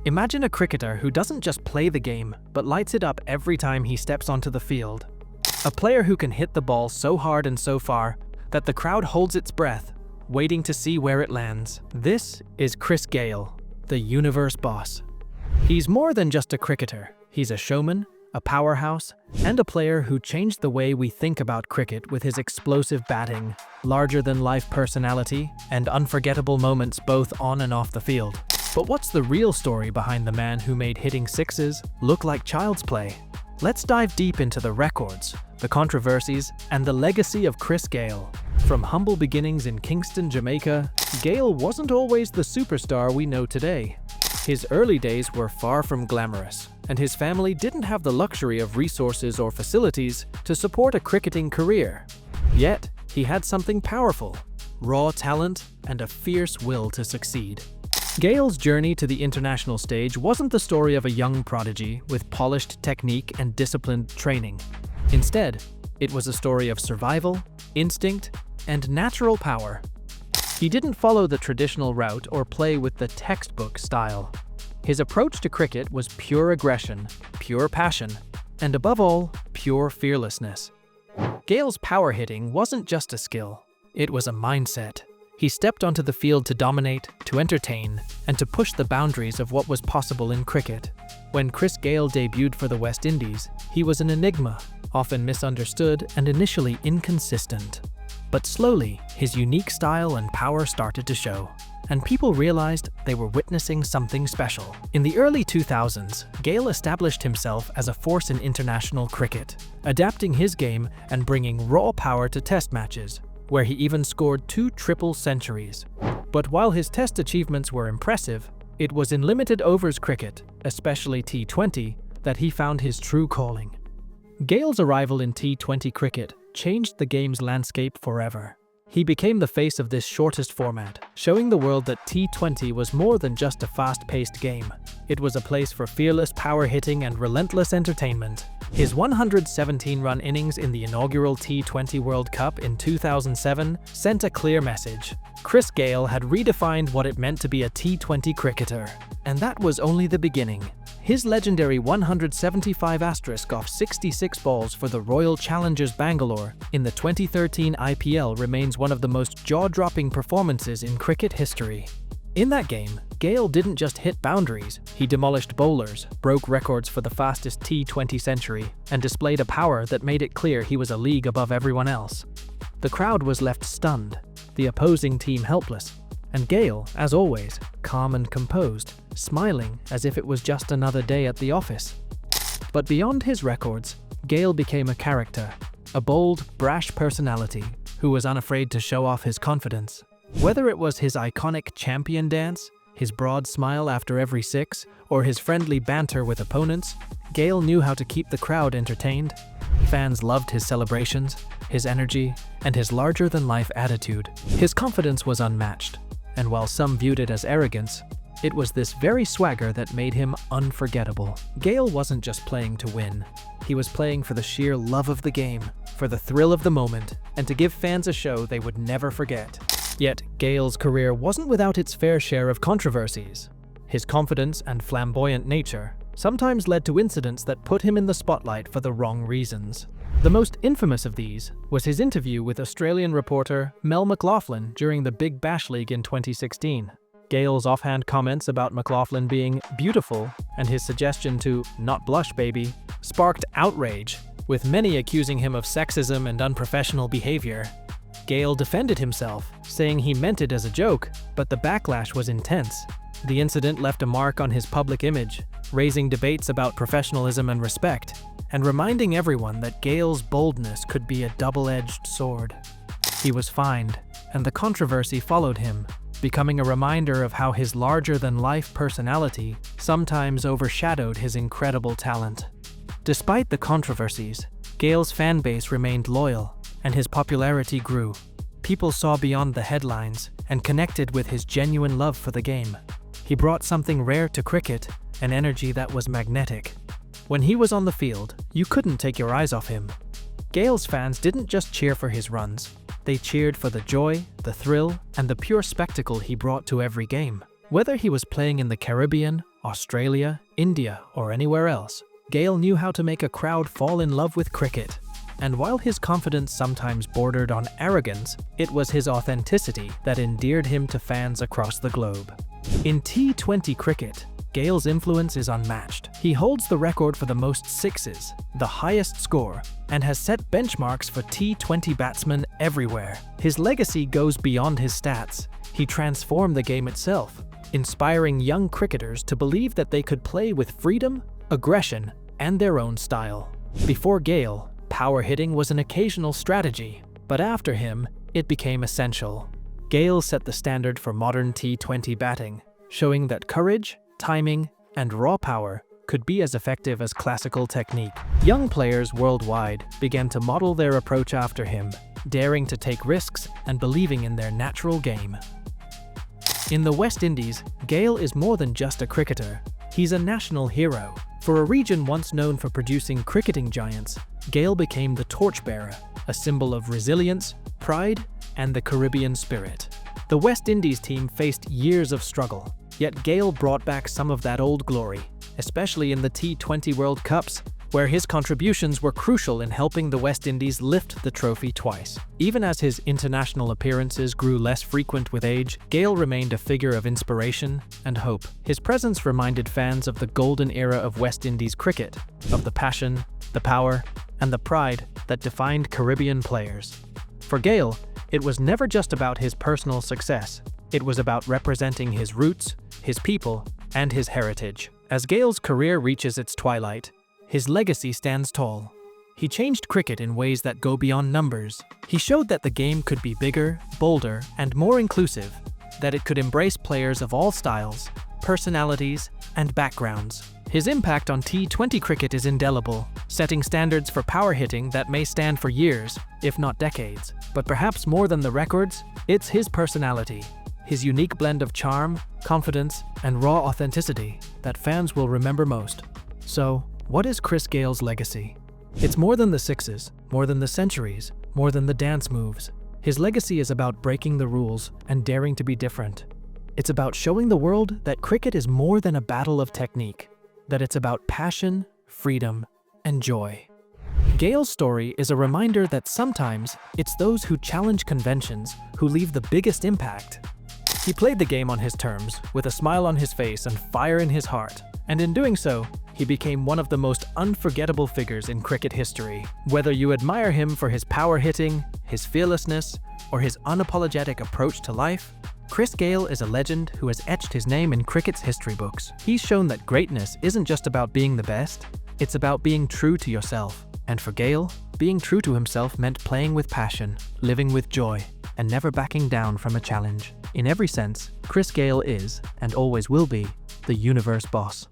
Imagine a cricketer who doesn't just play the game, but lights it up every time he steps onto the field. A player who can hit the ball so hard and so far that the crowd holds its breath, waiting to see where it lands. This is Chris Gayle, the universe boss. He's more than just a cricketer. He's a showman, a powerhouse, and a player who changed the way we think about cricket with his explosive batting, larger-than-life personality, and unforgettable moments both on and off the field. But what's the real story behind the man who made hitting sixes look like child's play? Let's dive deep into the records, the controversies, and the legacy of Chris Gayle. From humble beginnings in Kingston, Jamaica, Gayle wasn't always the superstar we know today. His early days were far from glamorous, and his family didn't have the luxury of resources or facilities to support a cricketing career. Yet, he had something powerful: raw talent and a fierce will to succeed. Gayle's journey to the international stage wasn't the story of a young prodigy with polished technique and disciplined training. Instead, it was a story of survival, instinct, and natural power. He didn't follow the traditional route or play with the textbook style. His approach to cricket was pure aggression, pure passion, and above all, pure fearlessness. Gayle's power hitting wasn't just a skill, it was a mindset. He stepped onto the field to dominate, to entertain, and to push the boundaries of what was possible in cricket. When Chris Gayle debuted for the West Indies, he was an enigma, often misunderstood and initially inconsistent. But slowly, his unique style and power started to show, and people realized they were witnessing something special. In the early 2000s, Gayle established himself as a force in international cricket, adapting his game and bringing raw power to test matches, where he even scored 2 triple centuries. But while his test achievements were impressive, it was in limited overs cricket, especially T20, that he found his true calling. Gayle's arrival in T20 cricket changed the game's landscape forever. He became the face of this shortest format, showing the world that T20 was more than just a fast-paced game. It was a place for fearless power hitting and relentless entertainment. His 117-run innings in the inaugural T20 World Cup in 2007 sent a clear message. Chris Gayle had redefined what it meant to be a T20 cricketer. And that was only the beginning. His legendary 175 off 66 balls for the Royal Challengers Bangalore in the 2013 IPL remains one of the most jaw-dropping performances in cricket history. In that game, Gayle didn't just hit boundaries, he demolished bowlers, broke records for the fastest T20 century, and displayed a power that made it clear he was a league above everyone else. The crowd was left stunned, the opposing team helpless, and Gayle, as always, calm and composed, smiling as if it was just another day at the office. But beyond his records, Gayle became a character, a bold, brash personality who was unafraid to show off his confidence. Whether it was his iconic champion dance, his broad smile after every six, or his friendly banter with opponents, Gayle knew how to keep the crowd entertained. Fans loved his celebrations, his energy, and his larger-than-life attitude. His confidence was unmatched, and while some viewed it as arrogance, it was this very swagger that made him unforgettable. Gayle wasn't just playing to win. He was playing for the sheer love of the game, for the thrill of the moment, and to give fans a show they would never forget. Yet, Gayle's career wasn't without its fair share of controversies. His confidence and flamboyant nature sometimes led to incidents that put him in the spotlight for the wrong reasons. The most infamous of these was his interview with Australian reporter Mel McLaughlin during the Big Bash League in 2016. Gayle's offhand comments about McLaughlin being beautiful and his suggestion to "not blush, baby" sparked outrage, with many accusing him of sexism and unprofessional behavior. Gayle defended himself, saying he meant it as a joke, but the backlash was intense. The incident left a mark on his public image, raising debates about professionalism and respect, and reminding everyone that Gayle's boldness could be a double-edged sword. He was fined, and the controversy followed him, becoming a reminder of how his larger-than-life personality sometimes overshadowed his incredible talent. Despite the controversies, Gayle's fan base remained loyal, and his popularity grew. People saw beyond the headlines and connected with his genuine love for the game. He brought something rare to cricket, an energy that was magnetic. When he was on the field, you couldn't take your eyes off him. Gayle's fans didn't just cheer for his runs. They cheered for the joy, the thrill, and the pure spectacle he brought to every game. Whether he was playing in the Caribbean, Australia, India, or anywhere else, Gayle knew how to make a crowd fall in love with cricket. And while his confidence sometimes bordered on arrogance, it was his authenticity that endeared him to fans across the globe. In T20 cricket, Gayle's influence is unmatched. He holds the record for the most sixes, the highest score, and has set benchmarks for T20 batsmen everywhere. His legacy goes beyond his stats. He transformed the game itself, inspiring young cricketers to believe that they could play with freedom, aggression, and their own style. Before Gayle, power hitting was an occasional strategy, but after him, it became essential. Gayle set the standard for modern T20 batting, showing that courage, timing, and raw power could be as effective as classical technique. Young players worldwide began to model their approach after him, daring to take risks and believing in their natural game. In the West Indies, Gayle is more than just a cricketer. He's a national hero. For a region once known for producing cricketing giants, Gayle became the torchbearer, a symbol of resilience, pride, and the Caribbean spirit. The West Indies team faced years of struggle, yet Gayle brought back some of that old glory, especially in the T20 World Cups, where his contributions were crucial in helping the West Indies lift the trophy twice. Even as his international appearances grew less frequent with age, Gayle remained a figure of inspiration and hope. His presence reminded fans of the golden era of West Indies cricket, of the passion, the power, and the pride that defined Caribbean players. For Gayle, it was never just about his personal success. It was about representing his roots, his people, and his heritage. As Gayle's career reaches its twilight, his legacy stands tall. He changed cricket in ways that go beyond numbers. He showed that the game could be bigger, bolder, and more inclusive, that it could embrace players of all styles, personalities, and backgrounds. His impact on T20 cricket is indelible, setting standards for power hitting that may stand for years, if not decades. But perhaps more than the records, it's his personality, his unique blend of charm, confidence, and raw authenticity that fans will remember most. So, what is Chris Gayle's legacy? It's more than the sixes, more than the centuries, more than the dance moves. His legacy is about breaking the rules and daring to be different. It's about showing the world that cricket is more than a battle of technique, that it's about passion, freedom, and joy. Gayle's story is a reminder that sometimes it's those who challenge conventions who leave the biggest impact. He played the game on his terms, with a smile on his face and fire in his heart, and in doing so, he became one of the most unforgettable figures in cricket history. Whether you admire him for his power hitting, his fearlessness, or his unapologetic approach to life, Chris Gayle is a legend who has etched his name in cricket's history books. He's shown that greatness isn't just about being the best, it's about being true to yourself. And for Gayle, being true to himself meant playing with passion, living with joy, and never backing down from a challenge. In every sense, Chris Gayle is, and always will be, the universe boss.